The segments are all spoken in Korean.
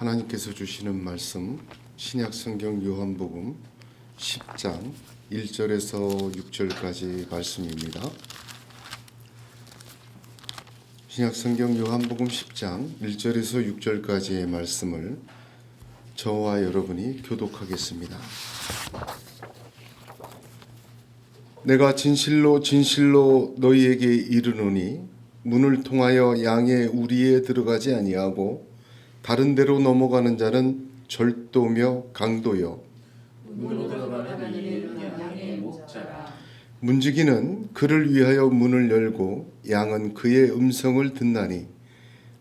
하나님께서 주시는 말씀 신약성경 요한복음 10장 1절에서 6절까지 말씀입니다. 신약성경 요한복음 10장 1절에서 6절까지의 말씀을 저와 여러분이 교독하겠습니다. 내가 진실로 진실로 너희에게 이르노니 문을 통하여 양의 우리에 들어가지 아니하고 다른 데로 넘어가는 자는 절도며 강도요 문으로 들어가는 이는 양의 목자라. 문지기는 그를 위하여 문을 열고 양은 그의 음성을 듣나니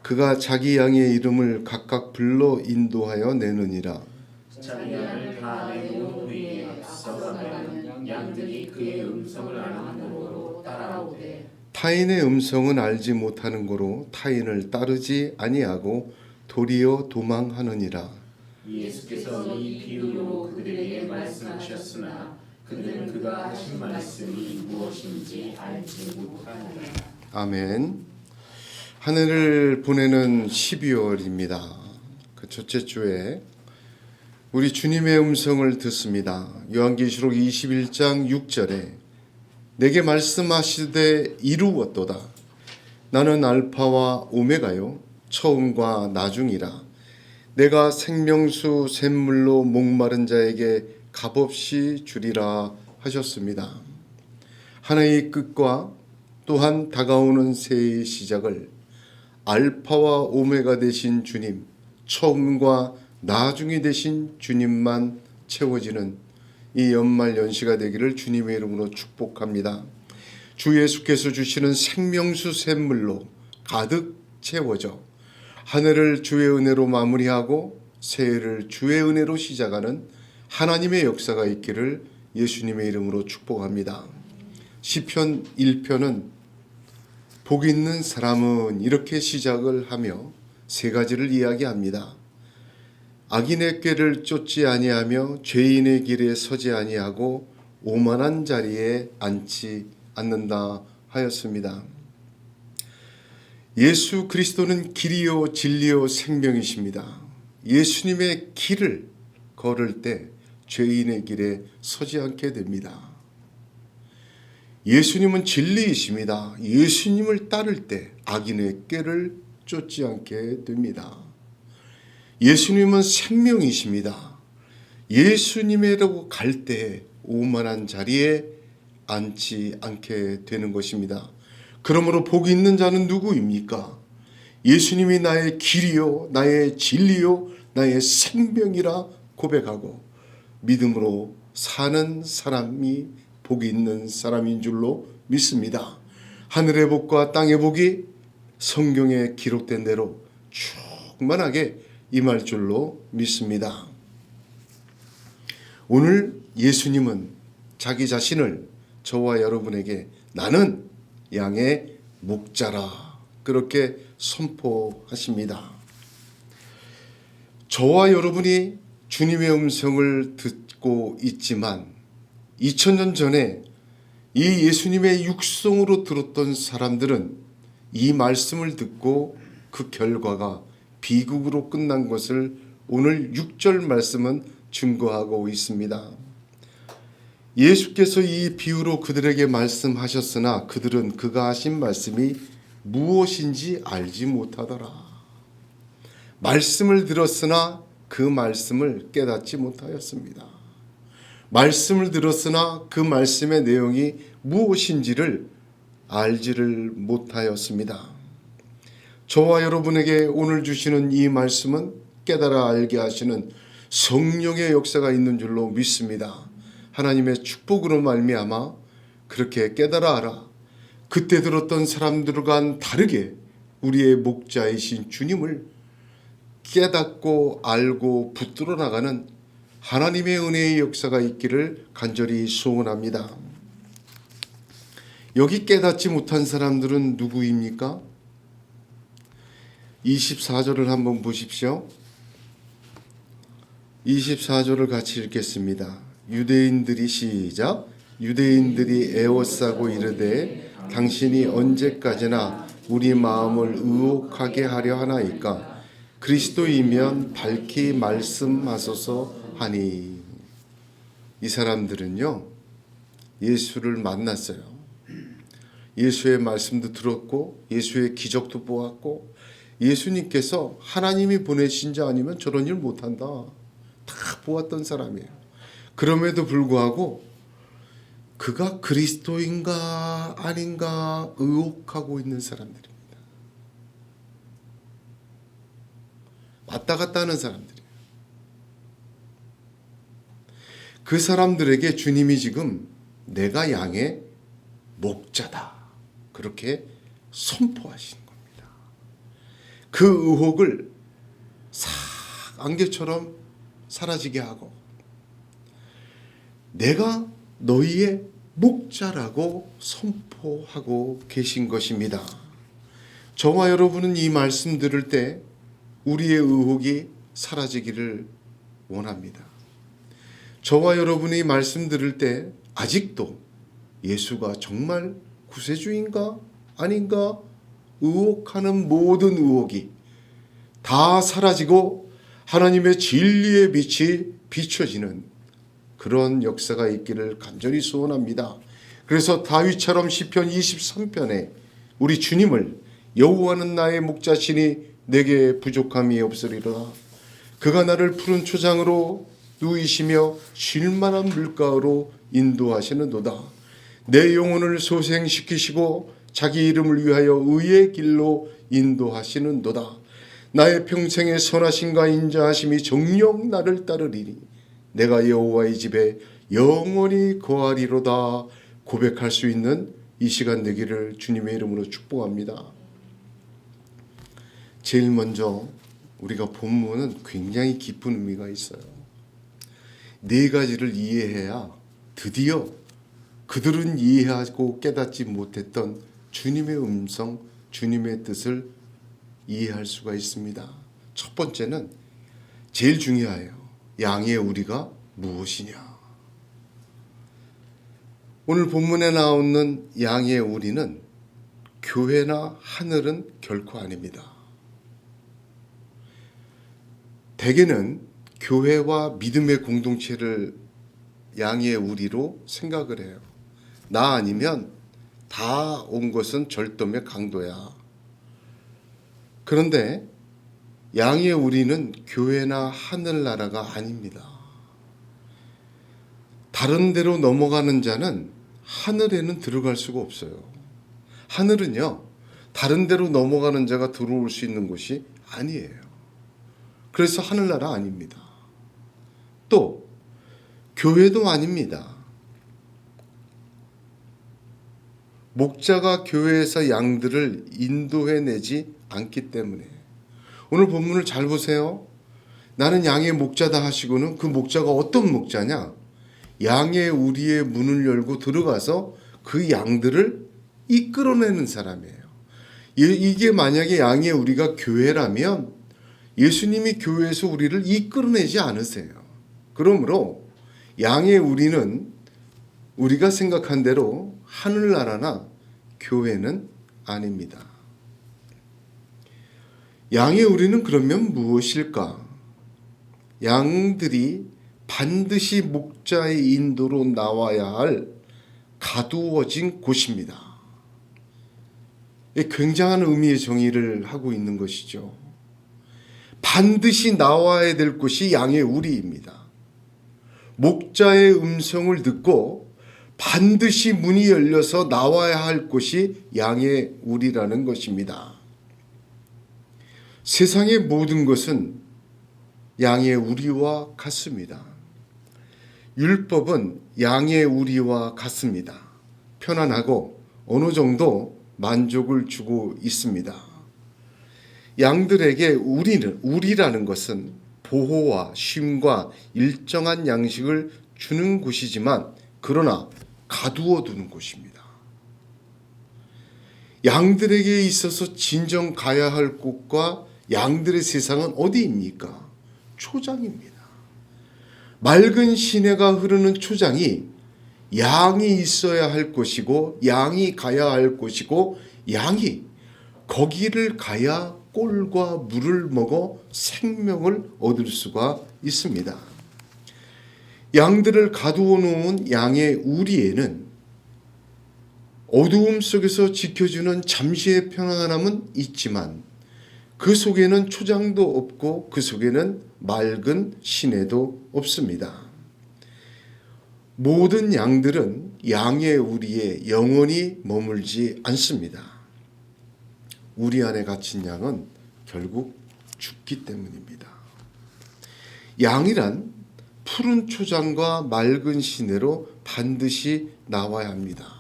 그가 자기 양의 이름을 각각 불러 인도하여 내느니라. 자기 양을 다 내놓은 후에 앞서가면 양들이 그의 음성을 아는 고로 따라오되 타인의 음성은 알지 못하는 고로 타인을 따르지 아니하고 도리어 도망하느니라. 예수께서 이 비유로 그들에게 말씀하셨으나 그들은 그가 하신 말씀이 무엇인지 알지 못하니라. 아멘. 한 해를 보내는 12월입니다. 그 첫째 주에 우리 주님의 음성을 듣습니다. 요한계시록 21장 6절에 내게 말씀하시되 이루었도다. 나는 알파와 오메가요 처음과 나중이라. 내가 생명수 샘물로 목마른 자에게 값없이 주리라 하셨습니다. 한 해의 끝과 또한 다가오는 새해의 시작을 알파와 오메가 되신 주님, 처음과 나중이 되신 주님만 채워지는 이 연말 연시가 되기를 주님의 이름으로 축복합니다. 주 예수께서 주시는 생명수 샘물로 가득 채워져 한 해를 주의 은혜로 마무리하고 새해를 주의 은혜로 시작하는 하나님의 역사가 있기를 예수님의 이름으로 축복합니다. 시편 1편은 복 있는 사람은 이렇게 시작을 하며 세 가지를 이야기합니다. 악인의 꾀를 쫓지 아니하며 죄인의 길에 서지 아니하고 오만한 자리에 앉지 않는다 하였습니다. 예수 그리스도는 길이요 진리요 생명이십니다. 예수님의 길을 걸을 때 죄인의 길에 서지 않게 됩니다. 예수님은 진리이십니다. 예수님을 따를 때 악인의 꾀를 쫓지 않게 됩니다. 예수님은 생명이십니다. 예수님이라고 갈 때 오만한 자리에 앉지 않게 되는 것입니다. 그러므로 복이 있는 자는 누구입니까? 예수님이 나의 길이요 나의 진리요 나의 생명이라 고백하고 믿음으로 사는 사람이 복이 있는 사람인 줄로 믿습니다. 하늘의 복과 땅의 복이 성경에 기록된 대로 충만하게 임할 줄로 믿습니다. 오늘 예수님은 자기 자신을 저와 여러분에게 나는 양의 목자라 그렇게 선포하십니다. 저와 여러분이 주님의 음성을 듣고 있지만 2000년 전에 이 예수님의 육성으로 들었던 사람들은 이 말씀을 듣고 그 결과가 비극으로 끝난 것을 오늘 6절 말씀은 증거하고 있습니다. 예수께서 이 비유로 그들에게 말씀하셨으나 그들은 그가 하신 말씀이 무엇인지 알지 못하더라. 말씀을 들었으나 그 말씀을 깨닫지 못하였습니다. 말씀을 들었으나 그 말씀의 내용이 무엇인지를 알지를 못하였습니다. 저와 여러분에게 오늘 주시는 이 말씀은 깨달아 알게 하시는 성령의 역사가 있는 줄로 믿습니다. 하나님의 축복으로 말미암아 그렇게 깨달아 알아 그때 들었던 사람들과는 다르게 우리의 목자이신 주님을 깨닫고 알고 붙들어 나가는 하나님의 은혜의 역사가 있기를 간절히 소원합니다. 여기 깨닫지 못한 사람들은 누구입니까? 24절을 한번 보십시오. 24절을 같이 읽겠습니다. 유대인들이 시작. 유대인들이 애워싸고 이르되 당신이 언제까지나 우리 마음을 의혹하게 하려 하나이까? 그리스도이면 밝히 말씀하소서 하니. 이 사람들은요, 예수를 만났어요. 예수의 말씀도 들었고 예수의 기적도 보았고 예수님께서 하나님이 보내신 자 아니면 저런 일 못한다, 다 보았던 사람이에요. 그럼에도 불구하고 그가 그리스도인가 아닌가 의혹하고 있는 사람들입니다. 왔다 갔다 하는 사람들이에요. 그 사람들에게 주님이 지금 내가 양의 목자다, 그렇게 선포하시는 겁니다. 그 의혹을 싹 안개처럼 사라지게 하고 내가 너희의 목자라고 선포하고 계신 것입니다. 저와 여러분은 이 말씀 들을 때 우리의 의혹이 사라지기를 원합니다. 저와 여러분이 말씀 들을 때 아직도 예수가 정말 구세주인가 아닌가 의혹하는 모든 의혹이 다 사라지고 하나님의 진리의 빛이 비춰지는 그런 역사가 있기를 간절히 소원합니다. 그래서 다윗처럼 시편 23편에 우리 주님을 여호와는 나의 목자시니 내게 부족함이 없으리로다. 그가 나를 푸른 초장으로 누이시며 쉴만한 물가로 인도하시는도다. 내 영혼을 소생시키시고 자기 이름을 위하여 의의 길로 인도하시는도다. 나의 평생의 선하심과 인자하심이 정녕 나를 따르리니 내가 여호와의 집에 영원히 거하리로다. 고백할 수 있는 이 시간 되기를 주님의 이름으로 축복합니다. 제일 먼저 우리가 본문은 굉장히 깊은 의미가 있어요. 네 가지를 이해해야 드디어 그들은 이해하고 깨닫지 못했던 주님의 음성, 주님의 뜻을 이해할 수가 있습니다. 첫 번째는 제일 중요해요. 양의 우리가 무엇이냐. 오늘 본문에 나오는 양의 우리는 교회나 하늘은 결코 아닙니다. 대개는 교회와 믿음의 공동체를 양의 우리로 생각을 해요. 나 아니면 다 온 것은 절도의 강도야. 그런데 양의 우리는 교회나 하늘나라가 아닙니다. 다른 데로 넘어가는 자는 하늘에는 들어갈 수가 없어요. 하늘은요, 다른 데로 넘어가는 자가 들어올 수 있는 곳이 아니에요. 그래서 하늘나라 아닙니다. 또 교회도 아닙니다. 목자가 교회에서 양들을 인도해내지 않기 때문에. 오늘 본문을 잘 보세요. 나는 양의 목자다 하시고는 그 목자가 어떤 목자냐? 양의 우리의 문을 열고 들어가서 그 양들을 이끌어내는 사람이에요. 이게 만약에 양의 우리가 교회라면 예수님이 교회에서 우리를 이끌어내지 않으세요. 그러므로 양의 우리는 우리가 생각한 대로 하늘나라나 교회는 아닙니다. 양의 우리는 그러면 무엇일까? 양들이 반드시 목자의 인도로 나와야 할 가두어진 곳입니다. 굉장한 의미의 정의를 하고 있는 것이죠. 반드시 나와야 될 곳이 양의 우리입니다. 목자의 음성을 듣고 반드시 문이 열려서 나와야 할 곳이 양의 우리라는 것입니다. 세상의 모든 것은 양의 우리와 같습니다. 율법은 양의 우리와 같습니다. 편안하고 어느 정도 만족을 주고 있습니다. 양들에게 우리라는 것은 보호와 쉼과 일정한 양식을 주는 곳이지만 그러나 가두어 두는 곳입니다. 양들에게 있어서 진정 가야 할 곳과 양들의 세상은 어디입니까? 초장입니다. 맑은 시내가 흐르는 초장이 양이 있어야 할 곳이고 양이 가야 할 곳이고 양이 거기를 가야 꼴과 물을 먹어 생명을 얻을 수가 있습니다. 양들을 가두어 놓은 양의 우리에는 어두움 속에서 지켜주는 잠시의 평안함은 있지만 그 속에는 초장도 없고 그 속에는 맑은 시내도 없습니다. 모든 양들은 양의 우리에 영원히 머물지 않습니다. 우리 안에 갇힌 양은 결국 죽기 때문입니다. 양이란 푸른 초장과 맑은 시내로 반드시 나와야 합니다.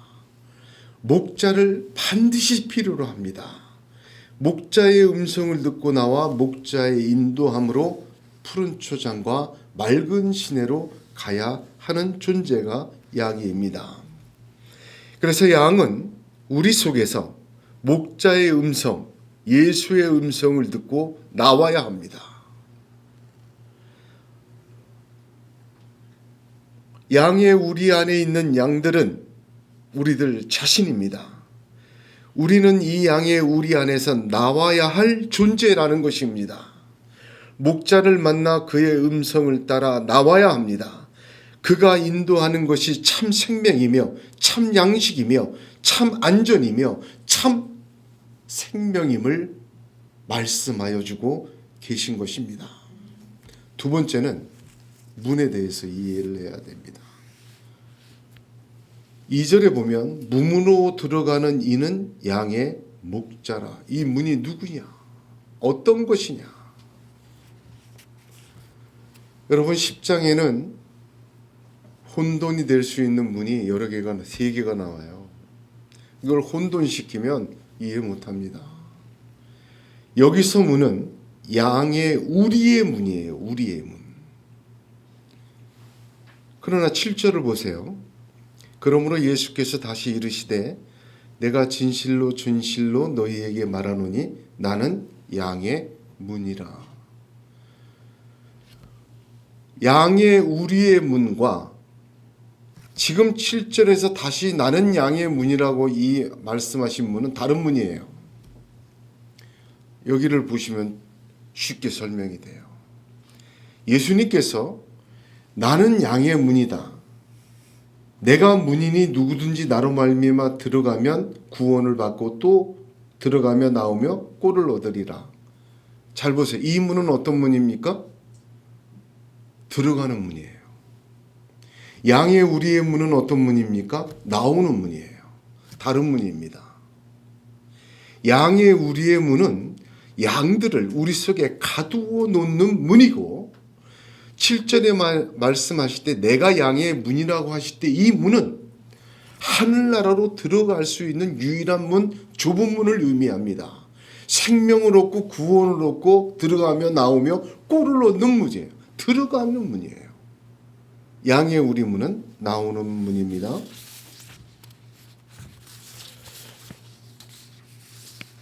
목자를 반드시 필요로 합니다. 목자의 음성을 듣고 나와 목자의 인도함으로 푸른 초장과 맑은 시내로 가야 하는 존재가 양입니다. 그래서 양은 우리 속에서 목자의 음성, 예수의 음성을 듣고 나와야 합니다. 양의 우리 안에 있는 양들은 우리들 자신입니다. 우리는 이 양의 우리 안에서 나와야 할 존재라는 것입니다. 목자를 만나 그의 음성을 따라 나와야 합니다. 그가 인도하는 것이 참 생명이며 참 양식이며 참 안전이며 참 생명임을 말씀하여 주고 계신 것입니다. 두 번째는 문에 대해서 이해를 해야 됩니다. 2절에 보면 문으로 들어가는 이는 양의 목자라. 이 문이 누구냐? 어떤 것이냐? 여러분 10장에는 혼돈이 될 수 있는 문이 여러 개가 3개가 나와요. 이걸 혼돈시키면 이해 못합니다. 여기서 문은 양의 우리의 문이에요. 우리의 문. 그러나 7절을 보세요. 그러므로 예수께서 다시 이르시되 내가 진실로 진실로 너희에게 말하노니 나는 양의 문이라. 양의 우리의 문과 지금 7절에서 다시 나는 양의 문이라고 이 말씀하신 문은 다른 문이에요. 여기를 보시면 쉽게 설명이 돼요. 예수님께서 나는 양의 문이다. 내가 문이니 누구든지 나로 말미암아 들어가면 구원을 받고 또 들어가며 나오며 꼴을 얻으리라. 잘 보세요. 이 문은 어떤 문입니까? 들어가는 문이에요. 양의 우리의 문은 어떤 문입니까? 나오는 문이에요. 다른 문입니다. 양의 우리의 문은 양들을 우리 속에 가두어 놓는 문이고 7절에 말씀하실 때 내가 양의 문이라고 하실 때 이 문은 하늘나라로 들어갈 수 있는 유일한 문, 좁은 문을 의미합니다. 생명을 얻고 구원을 얻고 들어가며 나오며 꼴을 얻는 문이에요. 들어가는 문이에요. 양의 우리 문은 나오는 문입니다.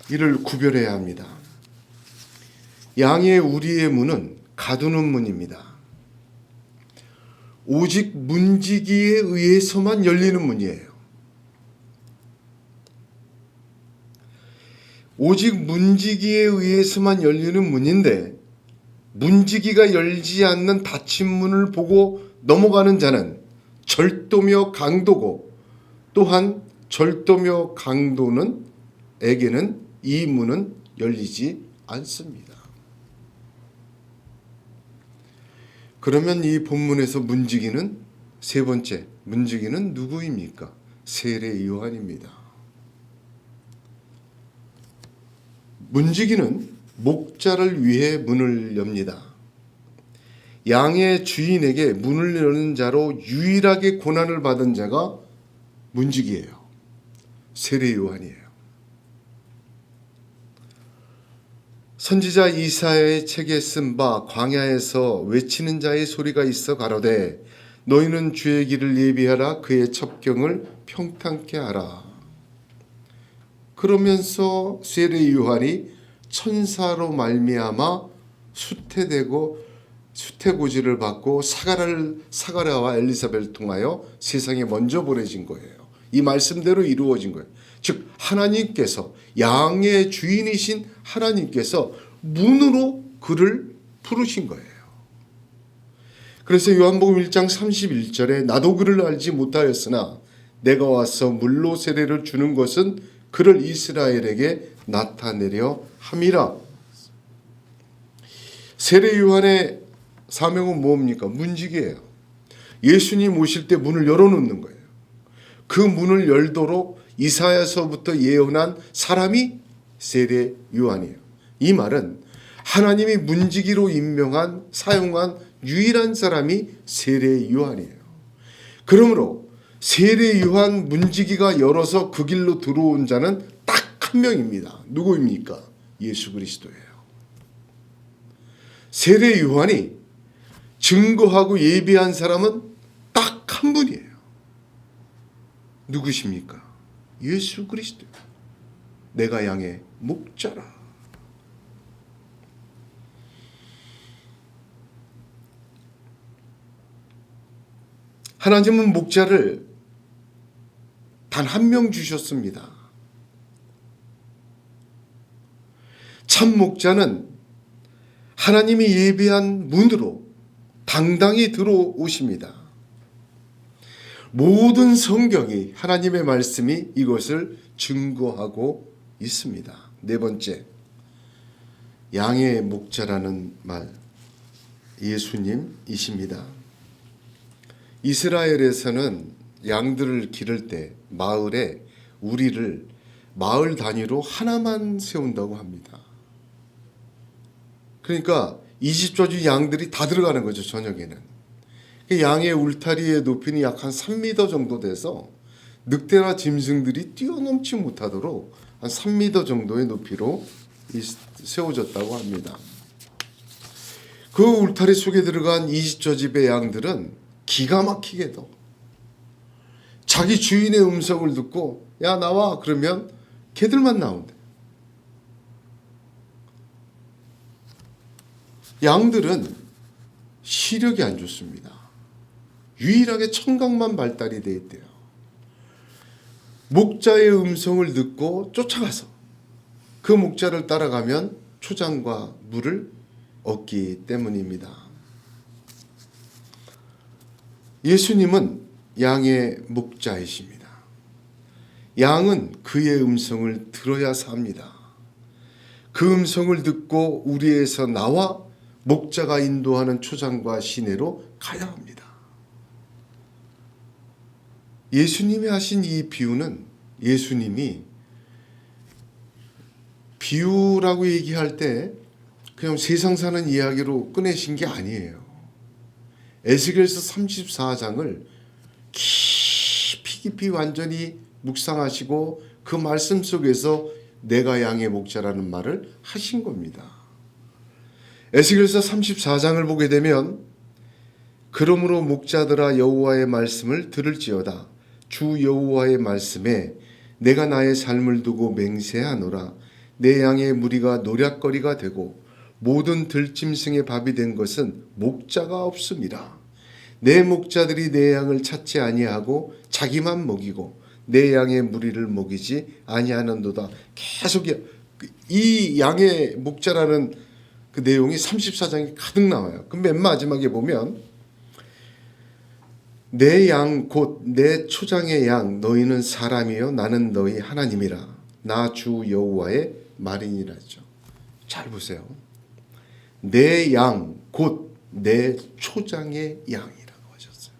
이를 구별해야 합니다. 양의 우리의 문은 가두는 문입니다. 오직 문지기에 의해서만 열리는 문이에요. 오직 문지기에 의해서만 열리는 문인데 문지기가 열지 않는 닫힌 문을 보고 넘어가는 자는 절도며 강도고 또한 절도며 강도는 에게는 이 문은 열리지 않습니다. 그러면 이 본문에서 문지기는 세 번째, 문지기는 누구입니까? 세례 요한입니다. 문지기는 목자를 위해 문을 엽니다. 양의 주인에게 문을 여는 자로 유일하게 고난을 받은 자가 문지기예요. 세례 요한이에요. 선지자 이사야의 책에 쓴 바 광야에서 외치는 자의 소리가 있어 가로되 너희는 주의 길을 예비하라 그의 첩경을 평탄케 하라. 그러면서 세례 요한이 천사로 말미암아 수태되고 수태고지를 받고 사가랴와 엘리사벳을 통하여 세상에 먼저 보내진 거예요. 이 말씀대로 이루어진 거예요. 즉 하나님께서, 양의 주인이신 하나님께서 문으로 그를 부르신 거예요. 그래서 요한복음 1장 31절에 나도 그를 알지 못하였으나 내가 와서 물로 세례를 주는 것은 그를 이스라엘에게 나타내려 함이라. 세례 요한의 사명은 뭡니까? 문지기예요. 예수님 오실 때 문을 열어놓는 거예요. 그 문을 열도록 이사야서부터 예언한 사람이 세례 요한이에요. 이 말은 하나님이 문지기로 임명한, 사용한 유일한 사람이 세례 요한이에요. 그러므로 세례 요한 문지기가 열어서 그 길로 들어온 자는 딱 한 명입니다. 누구입니까? 예수 그리스도예요. 세례 요한이 증거하고 예비한 사람은 딱 한 분이에요. 누구십니까? 예수 그리스도. 내가 양의 목자라. 하나님은 목자를 단 한 명 주셨습니다. 참 목자는 하나님이 예비한 문으로 당당히 들어오십니다. 모든 성경이, 하나님의 말씀이 이것을 증거하고 있습니다. 네 번째, 양의 목자라는 말, 예수님이십니다. 이스라엘에서는 양들을 기를 때 마을에 우리를 마을 단위로 하나만 세운다고 합니다. 그러니까 20조주 양들이 다 들어가는 거죠, 저녁에는. 양의 울타리의 높이는 약 한 3m 정도 돼서 늑대나 짐승들이 뛰어넘지 못하도록 한 3m 정도의 높이로 세워졌다고 합니다. 그 울타리 속에 들어간 20조 집의 양들은 기가 막히게도 자기 주인의 음성을 듣고 야 나와 그러면 걔들만 나온대. 양들은 시력이 안 좋습니다. 유일하게 청각만 발달이 돼 있대요. 목자의 음성을 듣고 쫓아가서 그 목자를 따라가면 초장과 물을 얻기 때문입니다. 예수님은 양의 목자이십니다. 양은 그의 음성을 들어야 삽니다. 그 음성을 듣고 우리에서 나와 목자가 인도하는 초장과 시내로 가야 합니다. 예수님이 하신 이 비유는, 예수님이 비유라고 얘기할 때 그냥 세상 사는 이야기로 꺼내신 게 아니에요. 에스겔서 34장을 깊이 완전히 묵상하시고 그 말씀 속에서 내가 양의 목자라는 말을 하신 겁니다. 에스겔서 34장을 보게 되면 그러므로 목자들아 여호와의 말씀을 들을지어다. 주 여호와의 말씀에 내가 나의 삶을 두고 맹세하노라. 내 양의 무리가 노략거리가 되고 모든 들짐승의 밥이 된 것은 목자가 없음이라. 내 목자들이 내 양을 찾지 아니하고 자기만 먹이고 내 양의 무리를 먹이지 아니하는도다. 계속 이 양의 목자라는 그 내용이 34장에 가득 나와요. 그럼 맨 마지막에 보면 내 양 곧 내 초장의 양 너희는 사람이요 나는 너희 하나님이라. 나 주 여호와의 말이니라죠. 잘 보세요. 내 양 곧 내 초장의 양이라고 하셨어요.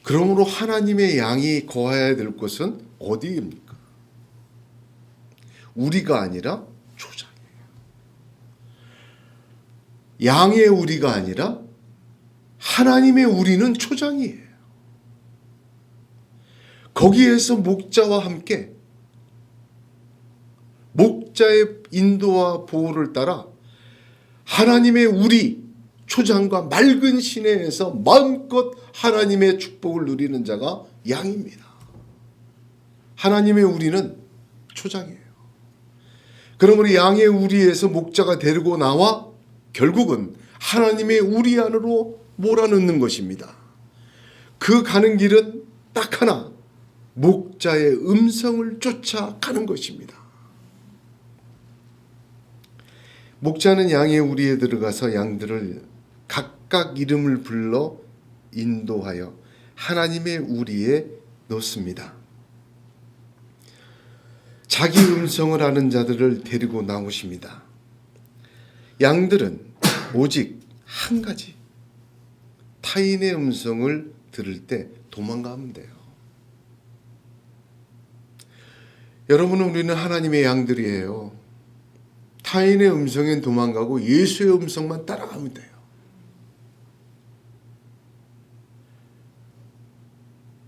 그러므로 하나님의 양이 거해야 될 곳은 어디입니까? 우리가 아니라 초장이에요. 양의 우리가 아니라 하나님의 우리는 초장이에요. 거기에서 목자와 함께 목자의 인도와 보호를 따라 하나님의 우리 초장과 맑은 시내에서 마음껏 하나님의 축복을 누리는 자가 양입니다. 하나님의 우리는 초장이에요. 그러므로 양의 우리에서 목자가 데리고 나와 결국은 하나님의 우리 안으로 몰아넣는 것입니다. 그 가는 길은 딱 하나, 목자의 음성을 쫓아가는 것입니다. 목자는 양의 우리에 들어가서 양들을 각각 이름을 불러 인도하여 하나님의 우리에 놓습니다. 자기 음성을 아는 자들을 데리고 나오십니다. 양들은 오직 한 가지, 타인의 음성을 들을 때 도망가면 돼요. 여러분은 우리는 하나님의 양들이에요. 타인의 음성엔 도망가고 예수의 음성만 따라가면 돼요.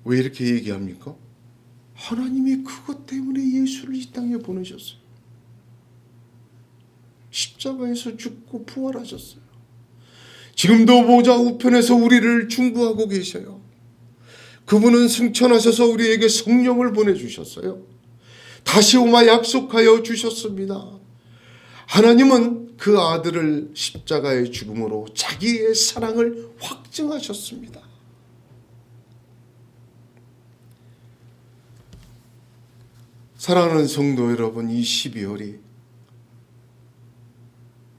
왜 이렇게 얘기합니까? 하나님이 그것 때문에 예수를 이 땅에 보내셨어요. 십자가에서 죽고 부활하셨어요. 지금도 보좌 우편에서 우리를 중보하고 계셔요. 그분은 승천하셔서 우리에게 성령을 보내주셨어요. 다시 오마 약속하여 주셨습니다. 하나님은 그 아들을 십자가의 죽음으로 자기의 사랑을 확증하셨습니다. 사랑하는 성도 여러분, 이 12월이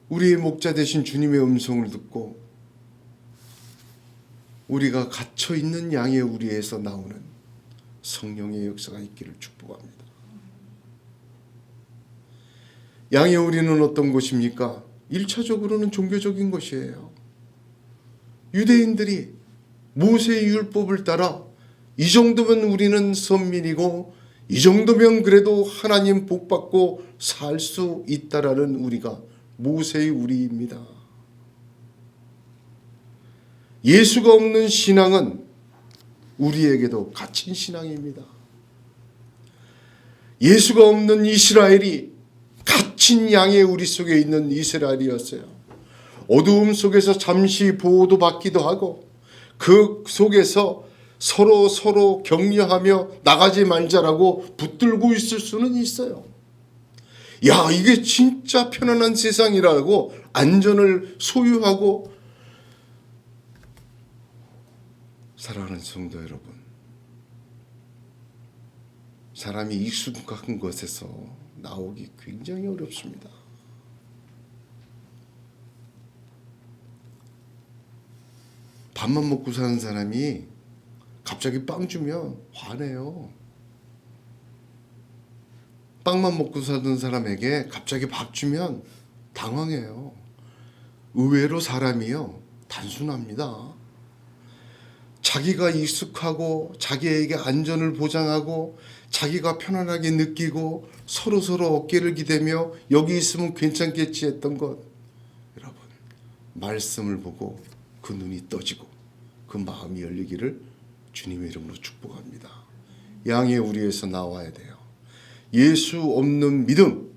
우리의 목자 되신 주님의 음성을 듣고 우리가 갇혀있는 양의 우리에서 나오는 성령의 역사가 있기를 축복합니다. 양의 우리는 어떤 것입니까? 1차적으로는 종교적인 것이에요. 유대인들이 모세의 율법을 따라 이 정도면 우리는 선민이고 이 정도면 그래도 하나님 복 받고 살 수 있다라는 우리가 모세의 우리입니다. 예수가 없는 신앙은 우리에게도 갇힌 신앙입니다. 예수가 없는 이스라엘이 갇힌 양의 우리 속에 있는 이스라엘이었어요. 어두움 속에서 잠시 보호도 받기도 하고 그 속에서 서로 격려하며 나가지 말자라고 붙들고 있을 수는 있어요. 야, 이게 진짜 편안한 세상이라고 안전을 소유하고. 사랑하는 성도 여러분, 사람이 익숙한 것에서 나오기 굉장히 어렵습니다. 밥만 먹고 사는 사람이 갑자기 빵 주면 화내요. 빵만 먹고 사는 사람에게 갑자기 밥 주면 당황해요. 의외로 사람이요, 단순합니다. 자기가 익숙하고 자기에게 안전을 보장하고 자기가 편안하게 느끼고 서로 어깨를 기대며 여기 있으면 괜찮겠지 했던 것, 여러분, 말씀을 보고 그 눈이 떠지고 그 마음이 열리기를 주님의 이름으로 축복합니다. 양의 우리에서 나와야 돼요. 예수 없는 믿음,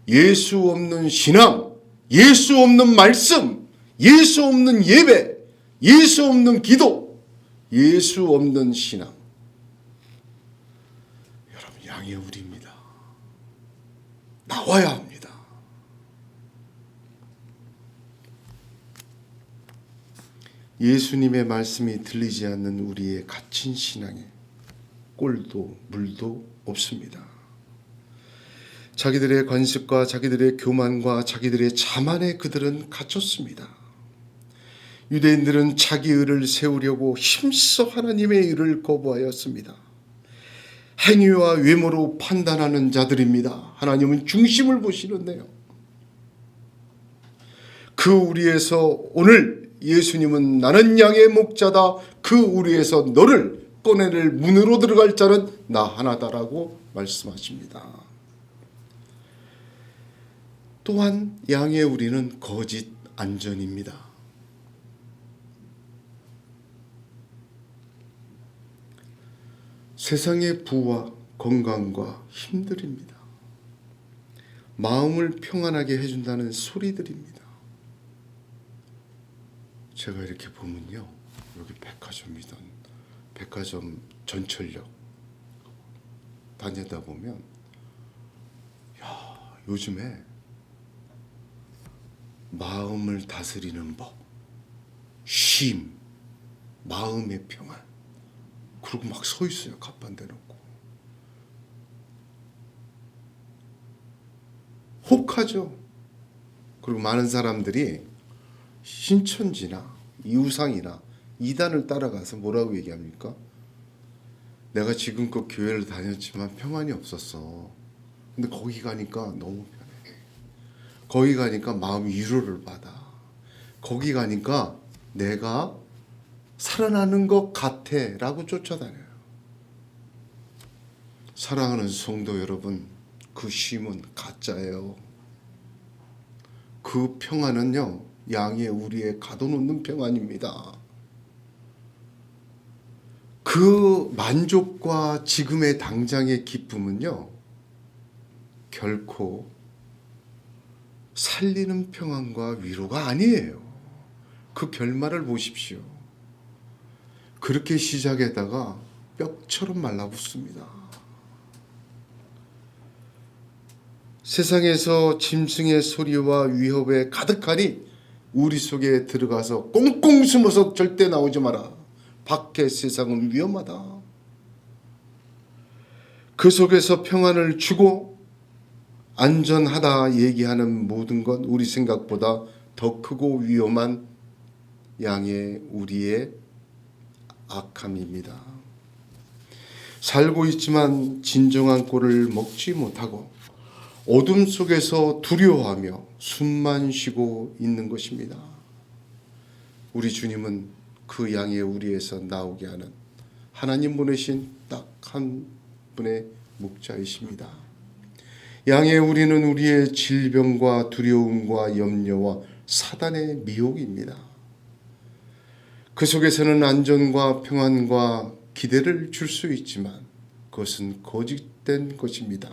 예수 없는 신앙, 예수 없는 말씀, 예수 없는 예배, 예수 없는 기도, 예수 없는 신앙, 여러분, 양의 우리입니다. 나와야 합니다. 예수님의 말씀이 들리지 않는 우리의 갇힌 신앙에 꼴도 물도 없습니다. 자기들의 관습과 자기들의 교만과 자기들의 자만에 그들은 갇혔습니다. 유대인들은 자기 의를 세우려고 힘써 하나님의 의를 거부하였습니다. 행위와 외모로 판단하는 자들입니다. 하나님은 중심을 보시는데요. 그 우리에서 오늘 예수님은 나는 양의 목자다, 그 우리에서 너를 꺼내낼 문으로 들어갈 자는 나 하나다라고 말씀하십니다. 또한 양의 우리는 거짓 안전입니다. 세상의 부와 건강과 힘들입니다. 마음을 평안하게 해준다는 소리들입니다. 제가 이렇게 보면요, 여기 백화점이던 백화점 전철역 다니다 보면, 야, 요즘에 마음을 다스리는 법, 쉼, 마음의 평안, 그러고 막 서 있어요. 갑반대 놓고. 혹하죠. 그리고 많은 사람들이 신천지나 이우상이나 이단을 따라가서 뭐라고 얘기합니까? 내가 지금껏 교회를 다녔지만 평안이 없었어. 근데 거기 가니까 너무 편해. 거기 가니까 마음 위로를 받아. 거기 가니까 내가 살아나는 것 같아 라고 쫓아다녀요. 사랑하는 성도 여러분, 그 쉼은 가짜예요. 그 평안은요, 양의 우리에 가둬놓는 평안입니다. 그 만족과 지금의 당장의 기쁨은요, 결코 살리는 평안과 위로가 아니에요. 그 결말을 보십시오. 그렇게 시작에다가 뼈처럼 말라붙습니다. 세상에서 짐승의 소리와 위협에 가득하니 우리 속에 들어가서 꽁꽁 숨어서 절대 나오지 마라. 밖의 세상은 위험하다. 그 속에서 평안을 주고 안전하다 얘기하는 모든 것 우리 생각보다 더 크고 위험한 양의 우리의 악함입니다. 살고 있지만 진정한 꼴을 먹지 못하고 어둠 속에서 두려워하며 숨만 쉬고 있는 것입니다. 우리 주님은 그 양의 우리에서 나오게 하는 하나님 보내신 딱 한 분의 목자이십니다. 양의 우리는 우리의 질병과 두려움과 염려와 사단의 미혹입니다. 그 속에서는 안전과 평안과 기대를 줄 수 있지만 그것은 거짓된 것입니다.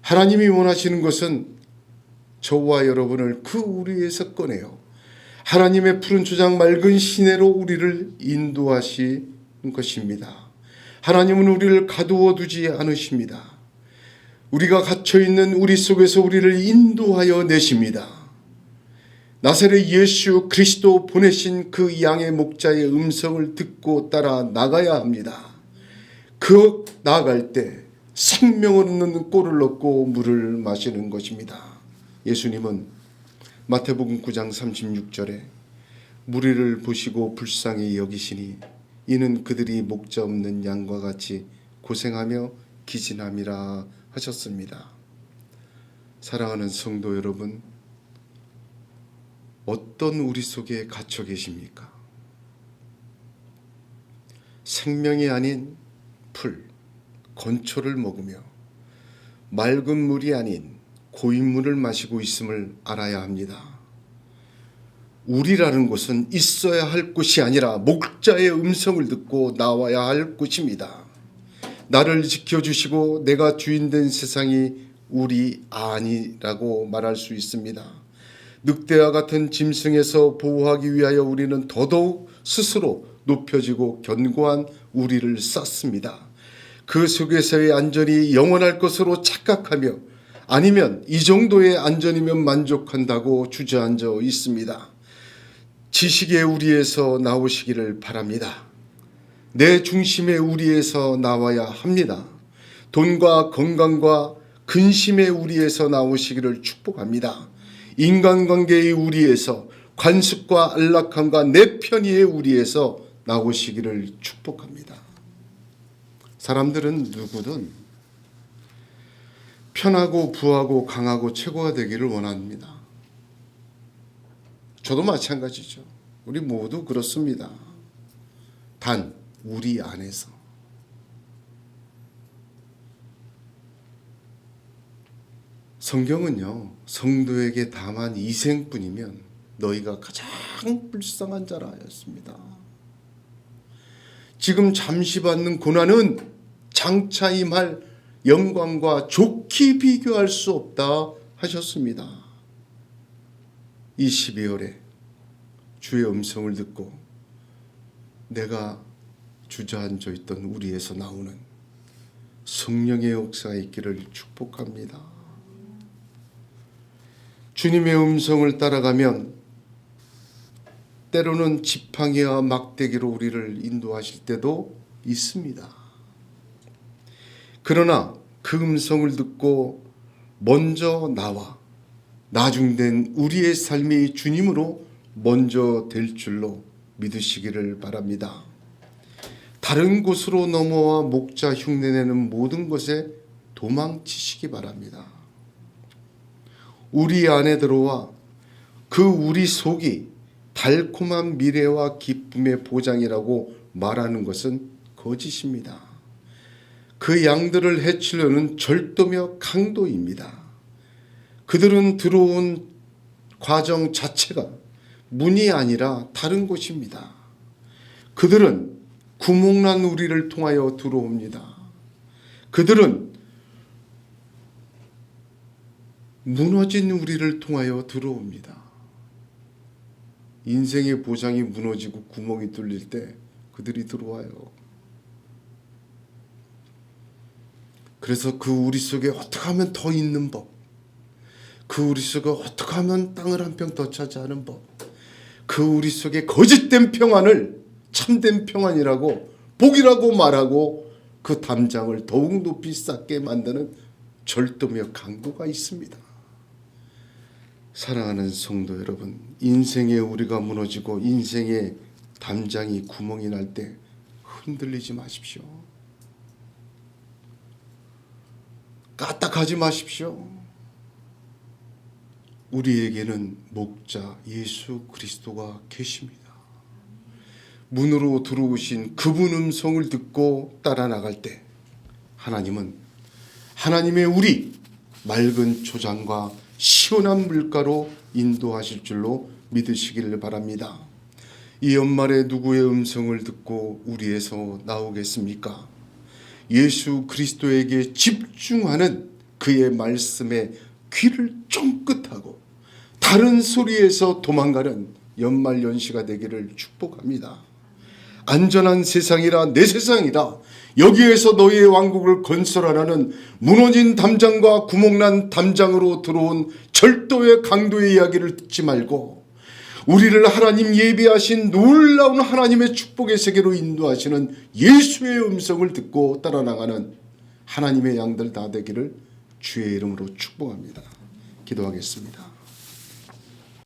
하나님이 원하시는 것은 저와 여러분을 그 우리에서 꺼내요 하나님의 푸른 초장 맑은 시내로 우리를 인도하시는 것입니다. 하나님은 우리를 가두어 두지 않으십니다. 우리가 갇혀있는 우리 속에서 우리를 인도하여 내십니다. 나사렛 예수 그리스도 보내신 그 양의 목자의 음성을 듣고 따라 나가야 합니다. 그 나아갈 때 생명을 얻는 꼴을 얻고 물을 마시는 것입니다. 예수님은 마태복음 9장 36절에 무리를 보시고 불쌍히 여기시니 이는 그들이 목자 없는 양과 같이 고생하며 기진함이라 하셨습니다. 사랑하는 성도 여러분, 어떤 우리 속에 갇혀 계십니까? 생명이 아닌 풀, 건초를 먹으며 맑은 물이 아닌 고인물을 마시고 있음을 알아야 합니다. 우리라는 곳은 있어야 할 곳이 아니라 목자의 음성을 듣고 나와야 할 곳입니다. 나를 지켜주시고 내가 주인된 세상이 우리 아니라고 말할 수 있습니다. 늑대와 같은 짐승에서 보호하기 위하여 우리는 더더욱 스스로 높여지고 견고한 우리를 쌓습니다. 그 속에서의 안전이 영원할 것으로 착각하며 아니면 이 정도의 안전이면 만족한다고 주저앉아 있습니다. 지식의 우리에서 나오시기를 바랍니다. 내 중심의 우리에서 나와야 합니다. 돈과 건강과 근심의 우리에서 나오시기를 축복합니다. 인간관계의 우리에서 관습과 안락함과 내 편의의 우리에서 나오시기를 축복합니다. 사람들은 누구든 편하고 부하고 강하고 최고가 되기를 원합니다. 저도 마찬가지죠. 우리 모두 그렇습니다. 단 우리 안에서 성경은요, 성도에게 다만 이생뿐이면 너희가 가장 불쌍한 자라 하였습니다. 지금 잠시 받는 고난은 장차 임할 영광과 좋게 비교할 수 없다 하셨습니다. 이 12월에 주의 음성을 듣고 내가 주저앉아 있던 우리에서 나오는 성령의 역사가 있기를 축복합니다. 주님의 음성을 따라가면 때로는 지팡이와 막대기로 우리를 인도하실 때도 있습니다. 그러나 그 음성을 듣고 먼저 나와 나중된 우리의 삶이 주님으로 먼저 될 줄로 믿으시기를 바랍니다. 다른 곳으로 넘어와 목자 흉내내는 모든 것에 도망치시기 바랍니다. 우리 안에 들어와 그 우리 속이 달콤한 미래와 기쁨의 보장이라고 말하는 것은 거짓입니다. 그 양들을 해치려는 절도며 강도입니다. 그들은 들어온 과정 자체가 문이 아니라 다른 곳입니다. 그들은 구멍난 우리를 통하여 들어옵니다. 그들은 무너진 우리를 통하여 들어옵니다. 인생의 보장이 무너지고 구멍이 뚫릴 때 그들이 들어와요. 그래서 그 우리 속에 어떻게 하면 더 있는 법, 그 우리 속에 어떻게 하면 땅을 한 평 더 차지하는 법, 그 우리 속에 거짓된 평안을 참된 평안이라고 복이라고 말하고 그 담장을 더욱 높이 쌓게 만드는 절도며 강도가 있습니다. 사랑하는 성도 여러분, 인생에 우리가 무너지고 인생의 담장이 구멍이 날 때 흔들리지 마십시오. 까딱하지 마십시오. 우리에게는 목자 예수 그리스도가 계십니다. 문으로 들어오신 그분 음성을 듣고 따라 나갈 때 하나님은 하나님의 우리 맑은 초장과 시원한 물가로 인도하실 줄로 믿으시기를 바랍니다. 이 연말에 누구의 음성을 듣고 우리에서 나오겠습니까? 예수 그리스도에게 집중하는 그의 말씀에 귀를 쫑긋하고 다른 소리에서 도망가는 연말 연시가 되기를 축복합니다. 안전한 세상이라 내 세상이라 여기에서 너희의 왕국을 건설하라는 무너진 담장과 구멍난 담장으로 들어온 절도의 강도의 이야기를 듣지 말고 우리를 하나님 예비하신 놀라운 하나님의 축복의 세계로 인도하시는 예수의 음성을 듣고 따라 나가는 하나님의 양들 다 되기를 주의 이름으로 축복합니다. 기도하겠습니다.